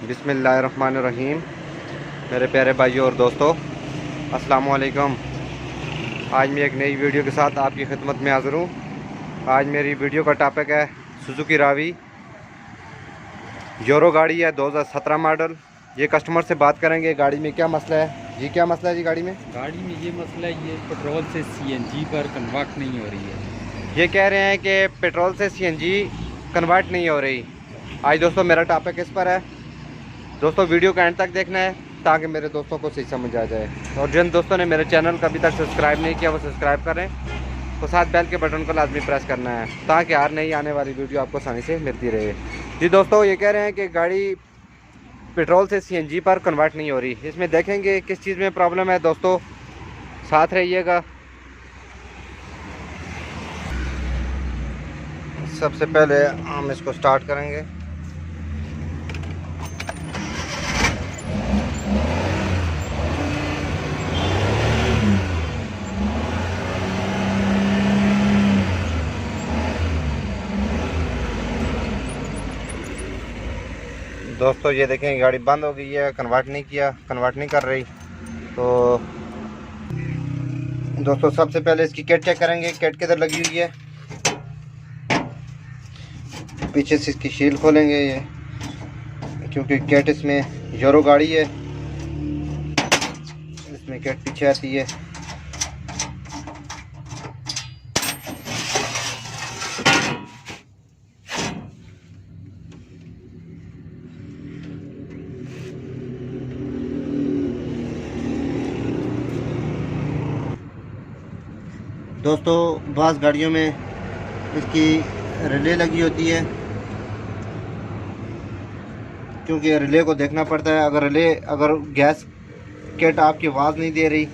बिस्मिल्लाहिर्रहमानिर्रहीम। मेरे प्यारे भाइयों और दोस्तों, अस्सलाम वालेकुम। आज मैं एक नई वीडियो के साथ आपकी खिदमत में हाज़िर हूँ। आज मेरी वीडियो का टॉपिक है सुजुकी रावी। यूरो गाड़ी है 2017 मॉडल। ये कस्टमर से बात करेंगे गाड़ी में क्या मसला है। जी क्या मसला है जी गाड़ी में? गाड़ी में ये मसला है, ये पेट्रोल से सीएनजी पर कन्वर्ट नहीं हो रही है। ये कह रहे हैं कि पेट्रोल से सीएनजी कन्वर्ट नहीं हो रही। आज दोस्तों मेरा टॉपिक इस पर है। दोस्तों वीडियो का एंड तक देखना है ताकि मेरे दोस्तों को सही समझ आ जाए। और जिन दोस्तों ने मेरे चैनल को अभी तक सब्सक्राइब नहीं किया वो सब्सक्राइब करें, तो साथ बेल के बटन को लाजमी प्रेस करना है ताकि हर नई आने वाली वीडियो आपको आसानी से मिलती रहे। जी दोस्तों, ये कह रहे हैं कि गाड़ी पेट्रोल से सीएनजी पर कन्वर्ट नहीं हो रही। इसमें देखेंगे किस चीज़ में प्रॉब्लम है। दोस्तों साथ रहिएगा। सबसे पहले हम इसको स्टार्ट करेंगे। दोस्तों ये देखें गाड़ी बंद हो गई है, कन्वर्ट नहीं कर रही। तो दोस्तों सबसे पहले इसकी किट चेक करेंगे, किट किधर लगी हुई है। पीछे से इसकी शील खोलेंगे ये, क्योंकि किट इसमें यूरो गाड़ी है, इसमें किट पीछे आती है। दोस्तों बास गाड़ियों में इसकी रिले लगी होती है, क्योंकि रिले को देखना पड़ता है। अगर गैस किट आपकी आवाज़ नहीं दे रही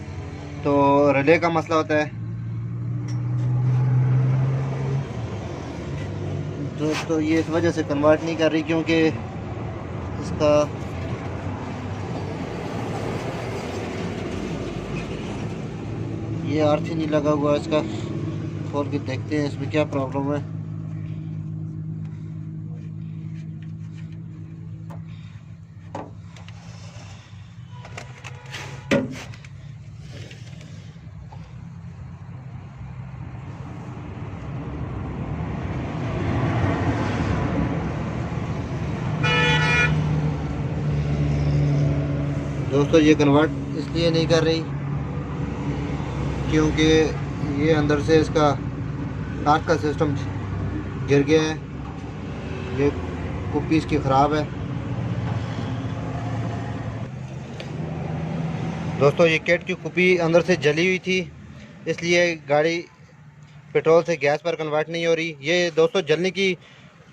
तो रिले का मसला होता है। दोस्तों ये इस वजह से कन्वर्ट नहीं कर रही क्योंकि इसका ये अर्थ ही नहीं लगा हुआ। इसका खोल के देखते हैं इसमें क्या प्रॉब्लम है। दोस्तों ये कन्वर्ट इसलिए नहीं कर रही क्योंकि ये अंदर से इसका टार्क का सिस्टम गिर गया है। ये कुप्पी इसकी ख़राब है। दोस्तों ये किट की कुप्पी अंदर से जली हुई थी, इसलिए गाड़ी पेट्रोल से गैस पर कन्वर्ट नहीं हो रही। ये दोस्तों जलने की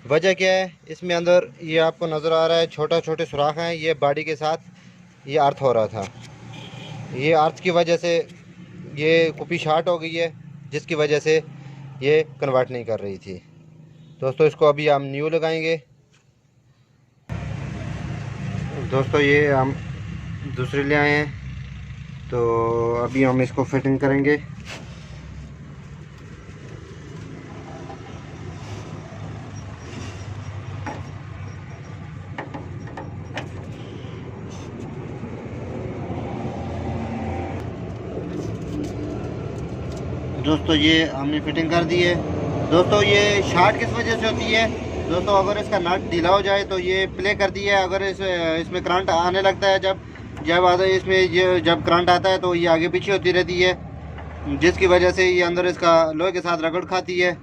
वजह क्या है, इसमें अंदर ये आपको नज़र आ रहा है छोटे सुराख हैं। ये बॉडी के साथ ये अर्थ हो रहा था। ये अर्थ की वजह से ये कुप्पी शार्ट हो गई है, जिसकी वजह से ये कन्वर्ट नहीं कर रही थी। दोस्तों इसको अभी हम न्यू लगाएंगे। दोस्तों ये हम दूसरे ले आए हैं, तो अभी हम इसको फिटिंग करेंगे। दोस्तों ये हमने फिटिंग कर दी है। दोस्तों ये शार्ट किस वजह से होती है? दोस्तों अगर इसका नट ढीला हो जाए तो ये प्ले कर दी है। अगर इसमें करंट आने लगता है, जब करंट आता है तो ये आगे पीछे होती रहती है, जिसकी वजह से ये अंदर इसका लोहे के साथ रगड़ खाती है,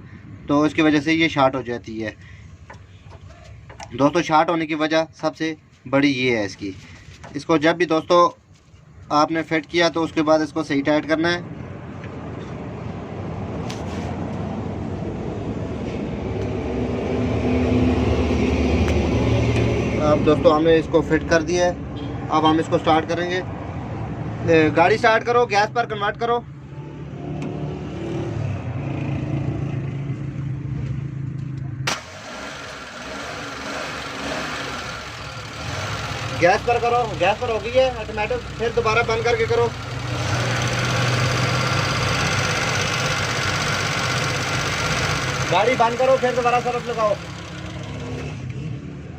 तो इसकी वजह से ये शार्ट हो जाती है। दोस्तों शार्ट होने की वजह सबसे बड़ी ये है इसकी। इसको जब भी दोस्तों आपने फिट किया तो उसके बाद इसको सही टाइट करना है। अब दोस्तों हमने इसको फिट कर दिया है। अब हम इसको स्टार्ट करेंगे। गाड़ी स्टार्ट करो, गैस पर कन्वर्ट करो। गैस पर करो, गैस पर हो गई है ऑटोमेटिक। फिर दोबारा बंद करके करो। गाड़ी बंद करो, फिर दोबारा सरफ लगाओ।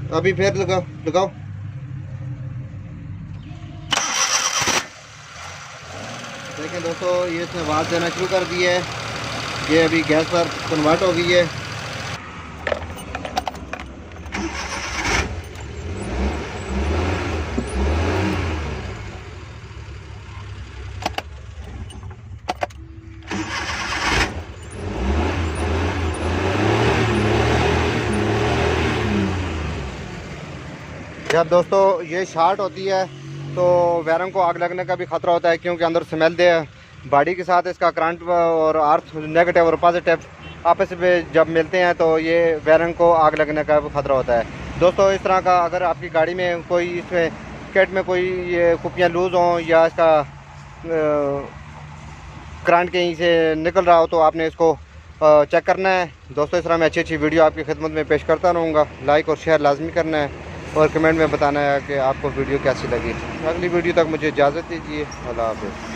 अभी फिर लगाओ। देखिए दोस्तों, ये इसने आवाज़ देना शुरू कर दी है। ये अभी गैस पर कन्वर्ट हो गई है। जब दोस्तों ये शॉर्ट होती है तो वायरिंग को आग लगने का भी ख़तरा होता है, क्योंकि अंदर स्मेल दे बॉडी के साथ इसका करंट और अर्थ नेगेटिव और पॉजिटिव आपस में जब मिलते हैं तो ये वायरिंग को आग लगने का भी ख़तरा होता है। दोस्तों इस तरह का अगर आपकी गाड़ी में कोई इसमें किट में कोई ये कुपियाँ लूज़ हों या इसका करंट कहीं से निकल रहा हो तो आपने इसको चेक करना है। दोस्तों इस तरह मैं अच्छी अच्छी वीडियो आपकी खिदमत में पेश करता रहूँगा। लाइक और शेयर लाजमी करना है और कमेंट में बताना है कि आपको वीडियो कैसी लगी। अगली वीडियो तक मुझे इजाज़त दीजिए। अल्लाह हाफ़िज़।